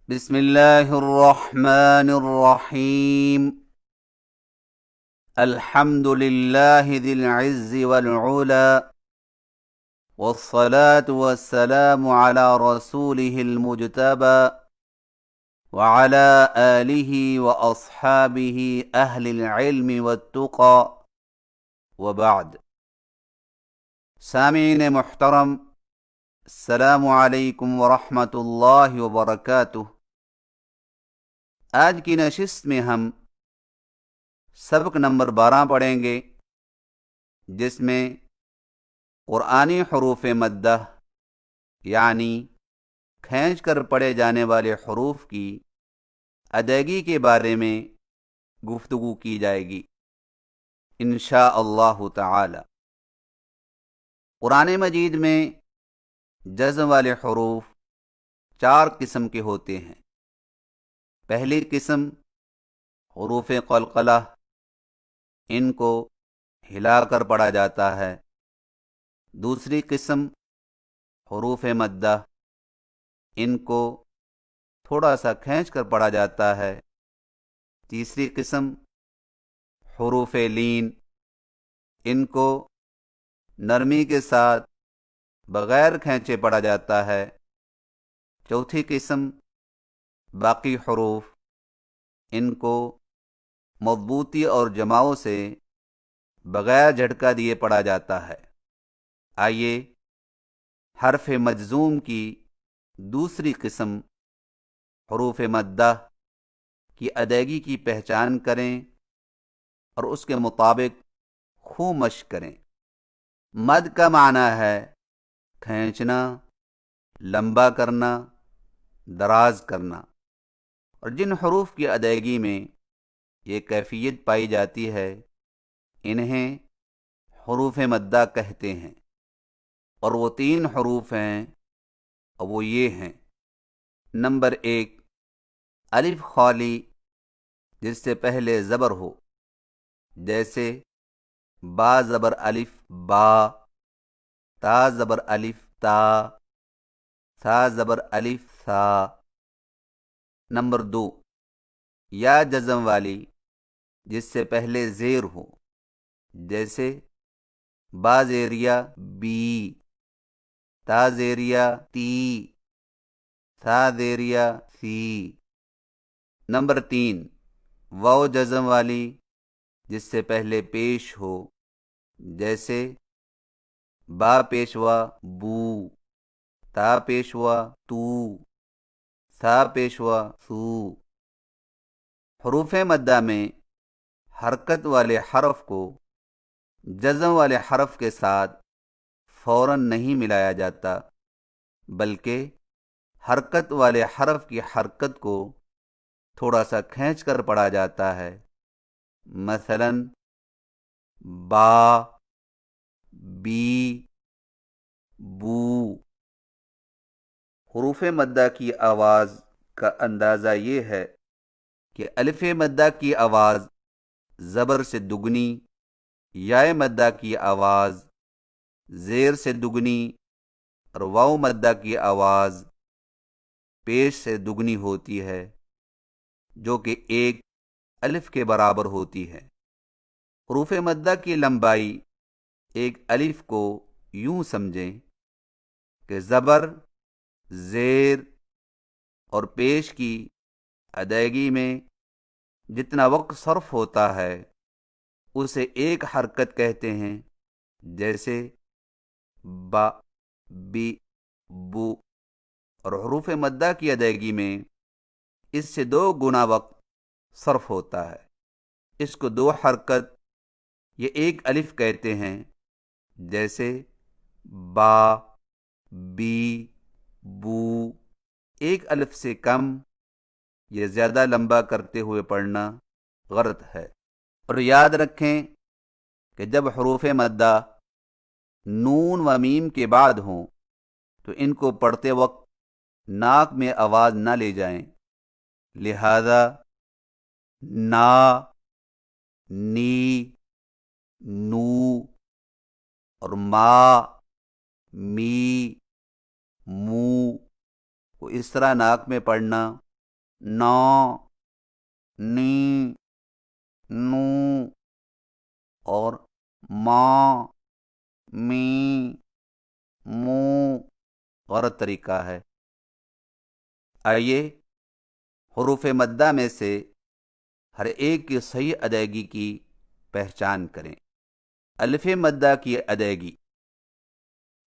بسم الله الرحمن الرحيم. الحمد لله ذي العز والعلا، والصلاة والسلام على رسوله المجتبى وعلى آله وأصحابه أهل العلم والتقى، وبعد. سامعین محترم، السلام علیکم ورحمۃ اللہ وبرکاتہ۔ آج کی نشست میں ہم سبق نمبر 12 پڑھیں گے، جس میں قرآنی حروف مدہ یعنی کھینچ کر پڑھے جانے والے حروف کی ادائیگی کے بارے میں گفتگو کی جائے گی انشاء اللہ تعالی۔ قرآن مجید میں جزم والے حروف 4 قسم کے ہوتے ہیں۔ پہلی قسم حروف قلقلہ، ان کو ہلا کر پڑھا جاتا ہے۔ دوسری قسم حروف مدہ، ان کو تھوڑا سا کھینچ کر پڑھا جاتا ہے۔ تیسری قسم حروف لین، ان کو نرمی کے ساتھ بغیر کھینچے پڑھا جاتا ہے۔ چوتھی قسم باقی حروف، ان کو مضبوطی اور جماؤ سے بغیر جھٹکا دیے پڑھا جاتا ہے۔ آئیے حرف مجزوم کی دوسری قسم حروف مدہ کی ادائیگی کی پہچان کریں اور اس کے مطابق خوب مشق کریں۔ مد کا معنی ہے کھینچنا، لمبا کرنا، دراز کرنا، اور جن حروف کی ادائیگی میں یہ کیفیت پائی جاتی ہے انہیں حروف مدہ کہتے ہیں، اور وہ 3 حروف ہیں، اور وہ یہ ہیں۔ نمبر 1، الف خالی جس سے پہلے زبر ہو، جیسے با زبر الف با، تا زبر الف تا، ثا زبر الف ثا۔ نمبر 2، یا جزم والی جس سے پہلے زیر ہو، جیسے با زیریا بی، تا زیریا تی، ثا زیریا سی۔ نمبر 3، واو جزم والی جس سے پہلے پیش ہو، جیسے با پیشوا بو، تا پیشوا تو، ثا پیشوا ثو۔ حروف مدہ میں حرکت والے حرف کو جزم والے حرف کے ساتھ فوراً نہیں ملایا جاتا، بلکہ حرکت والے حرف کی حرکت کو تھوڑا سا کھینچ کر پڑھا جاتا ہے۔ مثلاً با، بی، بو۔ حروف مدہ کی آواز کا اندازہ یہ ہے کہ الف مدہ کی آواز زبر سے دگنی، یائے مدہ کی آواز زیر سے دگنی، اور واو مدہ کی آواز پیش سے دگنی ہوتی ہے، جو کہ 1 الف کے برابر ہوتی ہے۔ حروف مدہ کی لمبائی ایک الف کو یوں سمجھیں کہ زبر، زیر اور پیش کی ادائیگی میں جتنا وقت صرف ہوتا ہے اسے ایک حرکت کہتے ہیں، جیسے با، بی، بو۔ اور حروف مدہ کی ادائیگی میں اس سے 2 گنا وقت صرف ہوتا ہے۔ اس کو 2 حرکت یہ 1 الف کہتے ہیں، جیسے با، بی، بو۔ 1 الف سے کم یہ زیادہ لمبا کرتے ہوئے پڑھنا غلط ہے۔ اور یاد رکھیں کہ جب حروف مدہ نون و میم کے بعد ہوں تو ان کو پڑھتے وقت ناک میں آواز نہ لے جائیں، لہذا نا، نی، نو اور ما، می، مو کو اس طرح ناک میں پڑھنا نو، نی، نو اور ما، می، مو غلط طریقہ ہے۔ آئیے حروف مدہ میں سے ہر ایک کی صحیح ادائیگی کی پہچان کریں۔ الف مدہ کی ادائیگی۔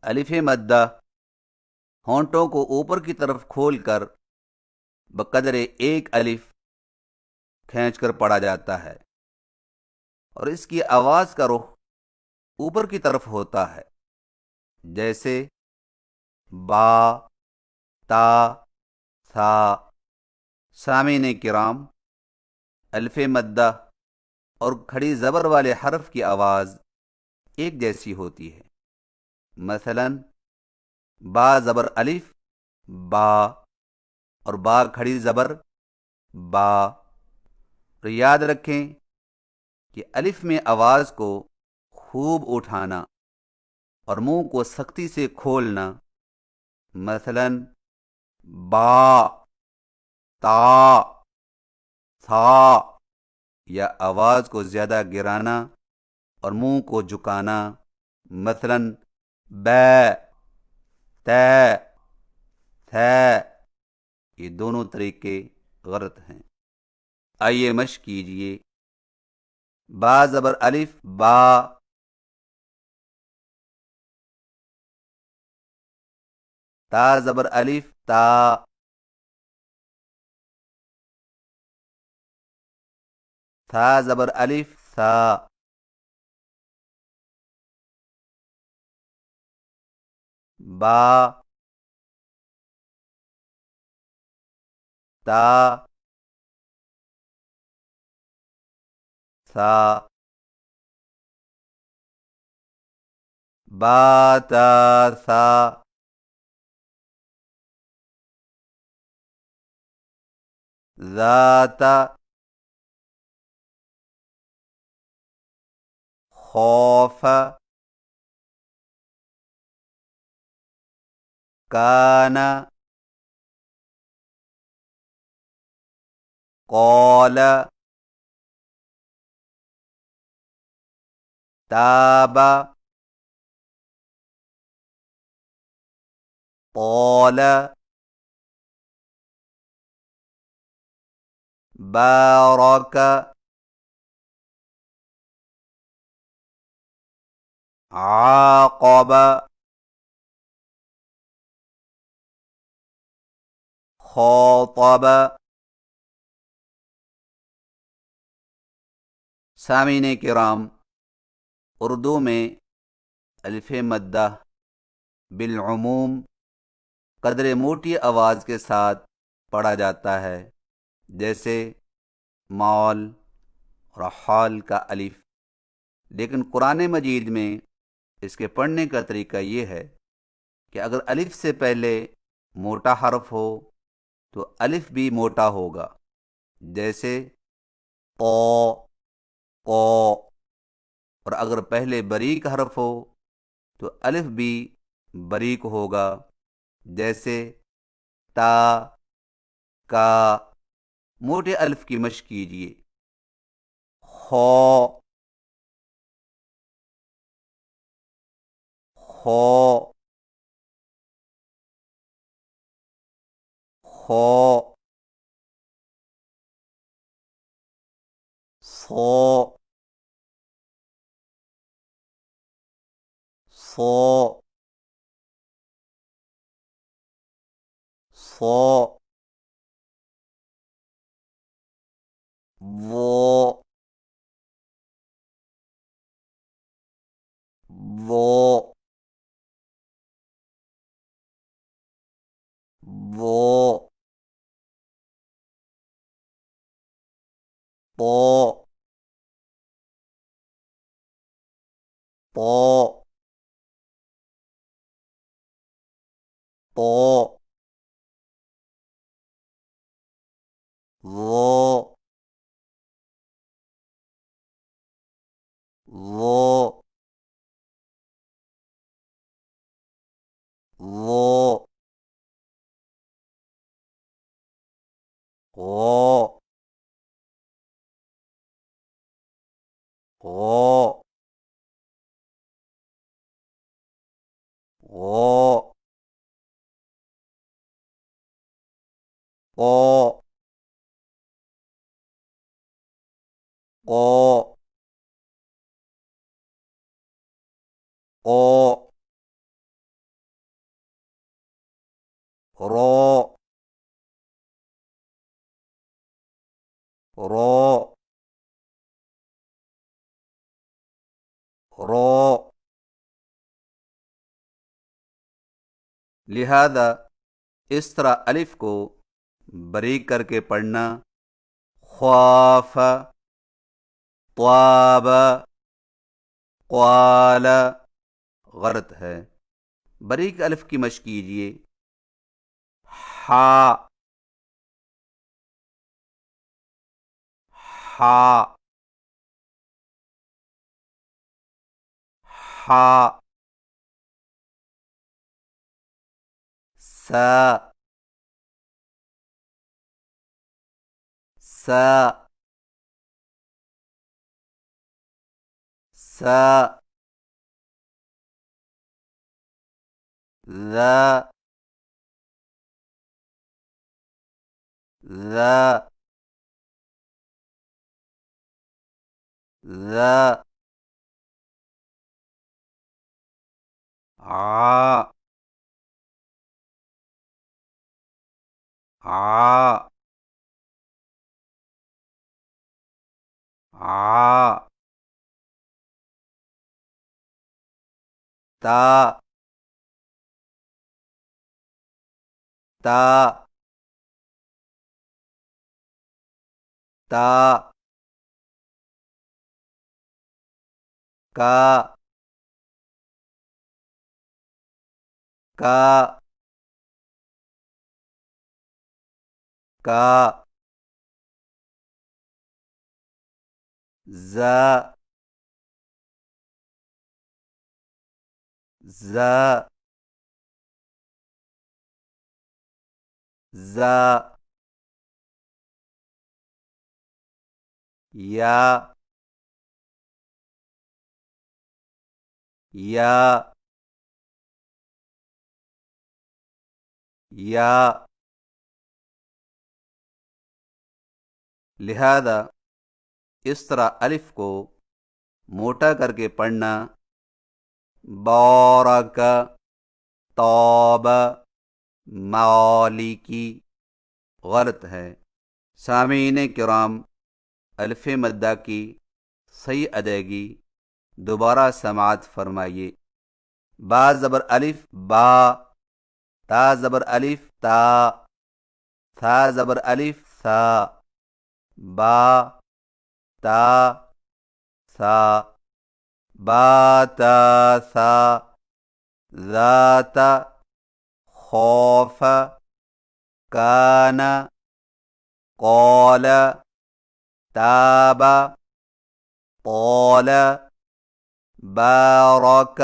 الف مدہ ہونٹوں کو اوپر کی طرف کھول کر بقدر ایک الف کھینچ کر پڑھا جاتا ہے اور اس کی آواز کا رخ اوپر کی طرف ہوتا ہے، جیسے با، تا، ثا۔ سامعین کرام، الف مدہ اور کھڑی زبر والے حرف کی آواز ایک جیسی ہوتی ہے۔ مثلا با زبر الف، با، اور با کھڑی زبر با۔ اور یاد رکھیں کہ الف میں آواز کو خوب اٹھانا اور منہ کو سختی سے کھولنا۔ مثلا با، تا، ثا، یا آواز کو زیادہ گرانا اور منہ کو جھکانا۔ مثلا بے، تے، تھے۔ یہ دونوں طریقے غلط ہیں۔ آئیے مشق کیجئے۔ با زبر الف، با، تا زبر الف، تا، ثا زبر الف، ثا۔ با، تا، ثا۔ با، تا، ثا۔ ذات، خوف، کان، قال، تاب، طال، بارك، عاقب، خاطب۔ سامعین کرام، اردو میں الف مدہ بالعموم قدر موٹی آواز کے ساتھ پڑھا جاتا ہے، جیسے مول اور حال کا الف۔ لیکن قرآن مجید میں اس کے پڑھنے کا طریقہ یہ ہے کہ اگر الف سے پہلے موٹا حرف ہو تو الف بھی موٹا ہوگا، جیسے او، او۔ اور اگر پہلے باریک حرف ہو تو الف بھی باریک ہوگا، جیسے تا، کا۔ موٹے الف کی مشق کیجیے۔ خو، خو، خو، صو، صو، صو، وہ، وہ، وہ، تو، تو، تو، وہ، وہ، وہ، غو غو غو غو غو غو رو رو رو لہذا اس طرح الف کو بریک کر کے پڑھنا خواف طواب قوال غلط ہے. بریک الف کی مشق کیجیے. ہا ہا ہا سا سا سا ذا ذا ذا ع ع ع تا تا تا کا کا کا ز ز ز یا یا یا لہذا اس طرح الف کو موٹا کر کے پڑھنا بارک طاب مالکی غلط ہے. سامعین کرام، الف مدہ کی صحیح ادائیگی دوبارہ سماعت فرمائیے. با زبر الف با، تا زبر الف تا، ثا زبر الف ثا، با تا ثا، با تا ثا، ذات خوف کان قال تاب طال بارک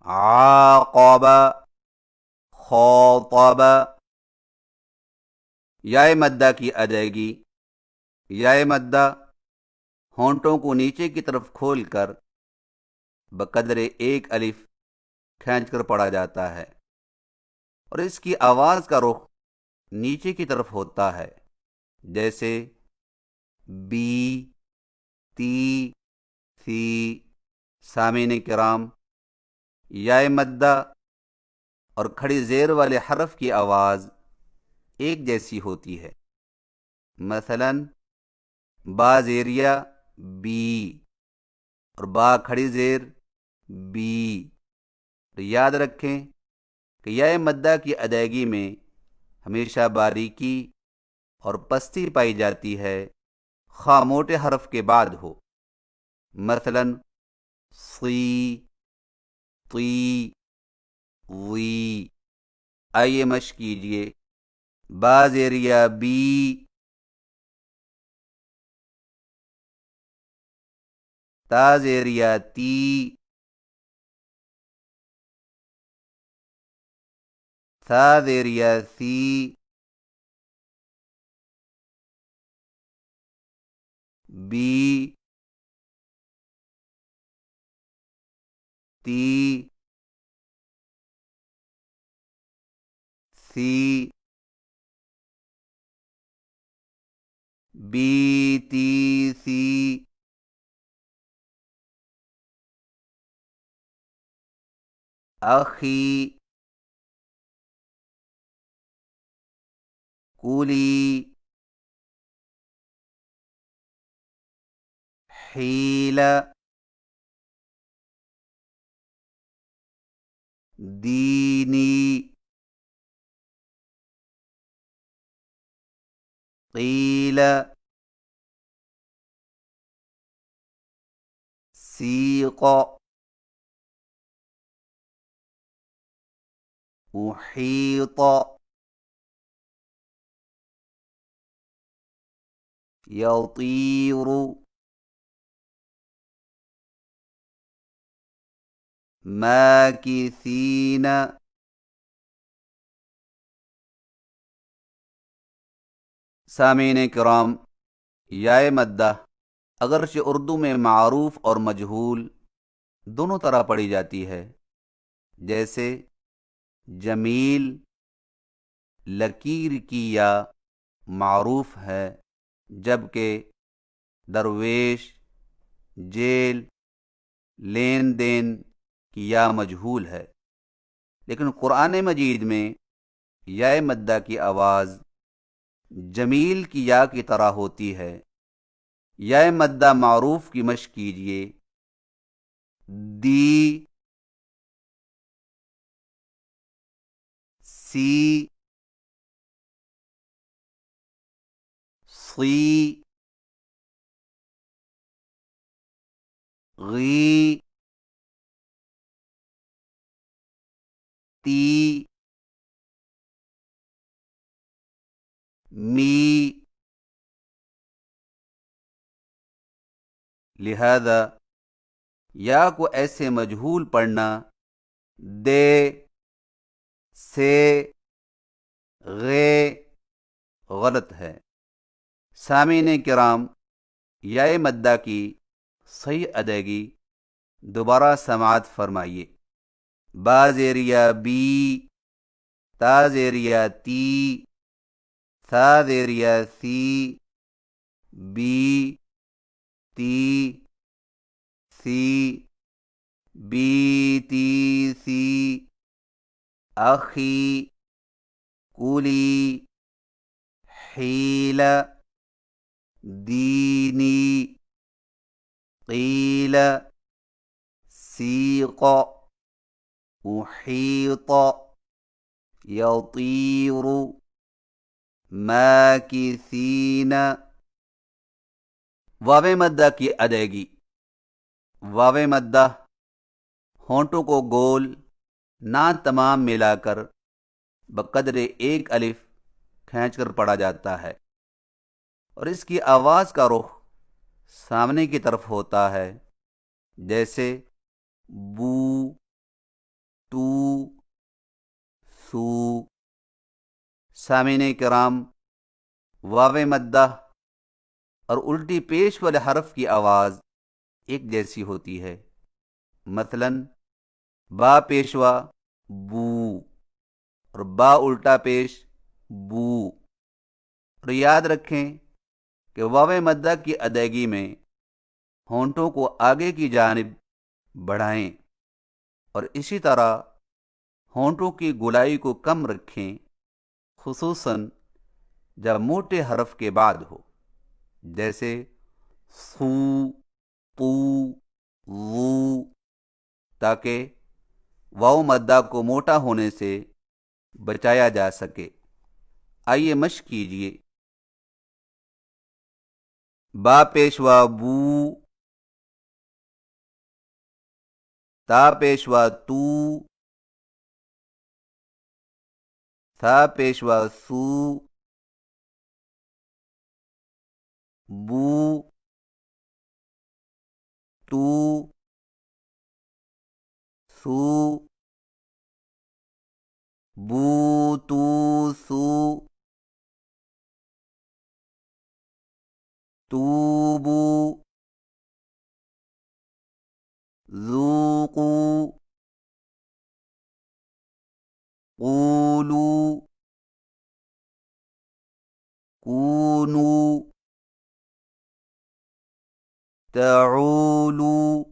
عاقب خاطب. یا مدہ کی ادائیگی. یا مدہ ہونٹوں کو نیچے کی طرف کھول کر بقدر ایک الف کھینچ کر پڑھا جاتا ہے اور اس کی آواز کا رخ نیچے کی طرف ہوتا ہے، جیسے بی، تی، سی. سامعین کرام، یا مدہ اور کھڑی زیر والے حرف کی آواز ایک جیسی ہوتی ہے. مثلا با زیریا بی اور با کھڑی زیر بی. تو یاد رکھیں کہ یا مدہ کی ادائیگی میں ہمیشہ باریکی اور پستی پائی جاتی ہے، خواہ موٹے حرف کے بعد ہو. مثلا سی، تی، وی. آئیے مشق کیجیے. با زیریا بی، تا زیریا تی، ثا زیریا سی، بی تی سی بی تی سی اخی کولی حیل دینی قیل سیق احیط یطیر ماکثین سامعین کرام، یائے مدہ اگرچہ اردو میں معروف اور مجہول دونوں طرح پڑھی جاتی ہے، جیسے جمیل لکیر کی یا معروف ہے، جبکہ درویش جیل لین دین کی یا مجہول ہے۔ لیکن قرآن مجید میں یائے مدہ کی آواز جمیل کی یا کی طرح ہوتی ہے۔ یائے مدہ معروف کی مشق کیجیے۔ دی سی صی غی تی می۔ لہذا یا کو ایسے مجہول پڑھنا دے سے غے غلط ہے۔ سامعین کرام، یائے مدہ کی صحیح ادائیگی دوبارہ سماعت فرمائیے۔ با زیریا بی، تا زیریا تی، ثا زیریا سی، بی تی سی، بی تی سی، اخی کولی حیل دینی قیل سیق احیط یطیر ماکثین۔ واو مدہ کی ادائیگی۔ واو مدہ ہونٹوں کو گول نہ تمام ملا کر بقدر ایک الف کھینچ کر پڑھا جاتا ہے، اور اس کی آواز کا رخ سامنے کی طرف ہوتا ہے، جیسے بو، تو، سو۔ سامعین کرام، واو مدہ اور الٹی پیش والے حرف کی آواز ایک جیسی ہوتی ہے۔ مثلا با پیشوا بو اور با الٹا پیش بو۔ اور یاد رکھیں کہ واو مدہ کی ادائیگی میں ہونٹوں کو آگے کی جانب بڑھائیں، اور اسی طرح ہونٹوں کی گولائی کو کم رکھیں، خصوصاً جب موٹے حرف کے بعد ہو، جیسے سو، تو، وو، تاکہ واو مدہ کو موٹا ہونے سے بچایا جا سکے۔ آئیے مشق کیجیے۔ با پیشوا بو، تا پیشوا تو، ثا پیشوا سو، بو، تو، سو، بو تو سو، توبو، قولوا كونوا تعولوا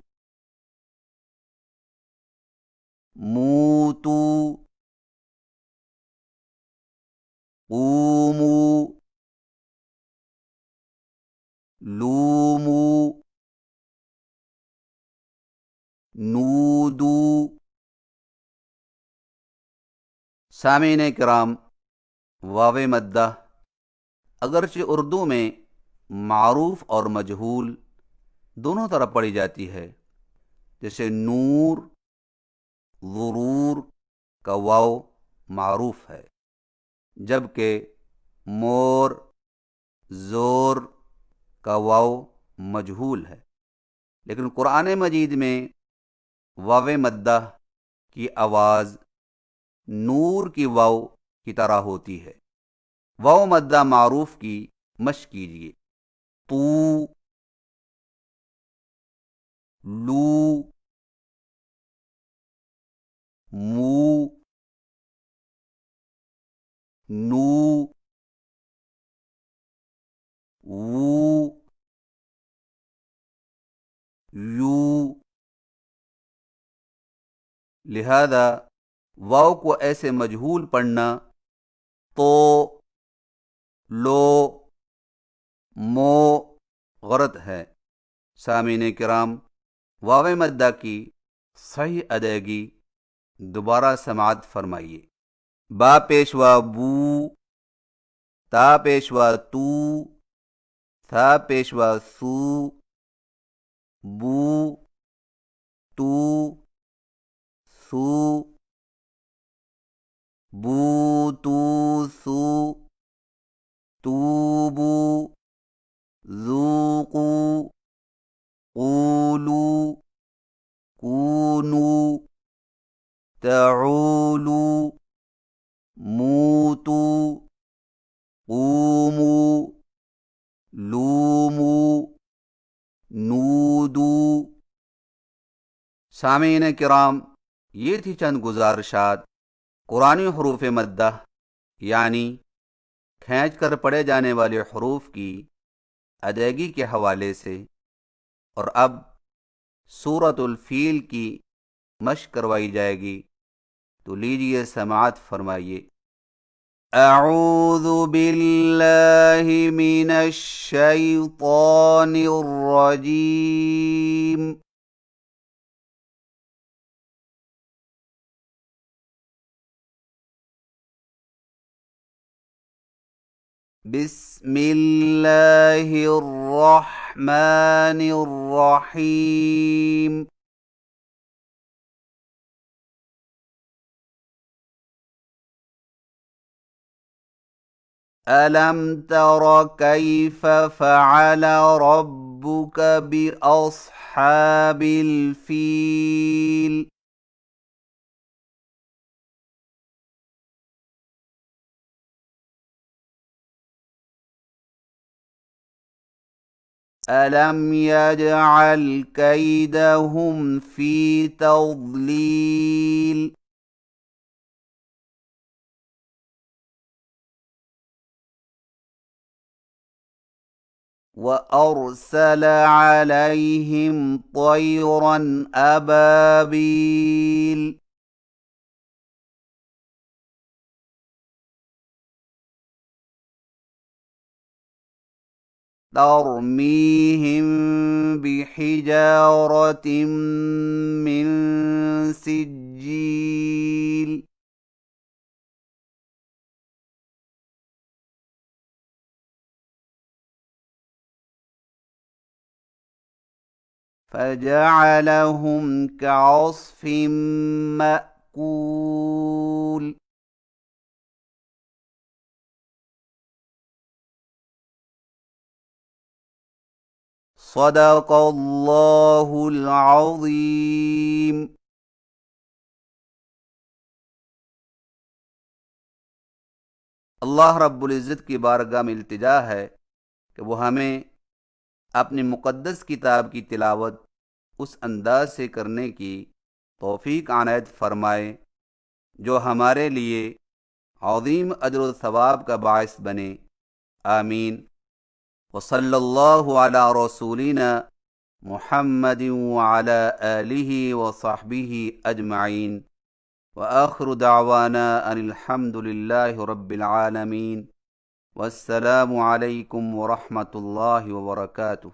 موتوا قوموا لوموا نودوا۔ سامعین کرام، واو مدہ اگرچہ اردو میں معروف اور مجہول دونوں طرح پڑھی جاتی ہے، جیسے نور، ضرور کا واو معروف ہے، جبکہ مور، زور کا واو مجہول ہے۔ لیکن قرآن مجید میں واو مدہ کی آواز نور کی واو کی طرح ہوتی ہے۔ واو مدہ معروف کی مشق کیجیے۔ تو، لو، مو، نو، وو، یو۔ لہذا واو کو ایسے مجہول پڑھنا تو، لو، مو غلط ہے۔ سامعین کرام، واو مدہ کی صحیح ادائیگی دوبارہ سماعت فرمائیے۔ با پیشوا بو، تا پیشوا تو، ثا پیشوا سو، بو، تو، سو، بو تو سو، توبو، ذوقو، قولو، کونو، تعولو، موتو، قومو، لومو، نودو۔ سامعین کرام، یہ تھی چند گزارشات قرآنی حروف مدہ یعنی کھینچ کر پڑھے جانے والے حروف کی ادائیگی کے حوالے سے، اور اب سورۃ الفیل کی مشق کروائی جائے گی، تو لیجئے سماعت فرمائیے۔ اعوذ باللہ من الشیطان الرجیم۔ بسم اللہ الرحمن الرحیم۔ ألم تر كيف فعل ربك بأصحاب الفيل؟ ألم يجعل كيدهم في تضليل؟ وأرسل عليهم طيرا أبابيل؟ ترميهم بحجارة من سجيل؟ فجعلهم كعصف مأكول۔ صدق اللہ العظیم۔ اللہ رب العزت کی بارگاہ میں التجا ہے کہ وہ ہمیں اپنی مقدس کتاب کی تلاوت اس انداز سے کرنے کی توفیق عنایت فرمائے جو ہمارے لیے عظیم اجر و ثواب کا باعث بنے، آمین۔ وصلی اللہ علی رسولنا محمد وعلی آلہ وصحبہ اجمعین، وآخر دعوانا ان الحمد للہ رب العالمین، والسلام علیکم ورحمۃ اللہ وبرکاتہ۔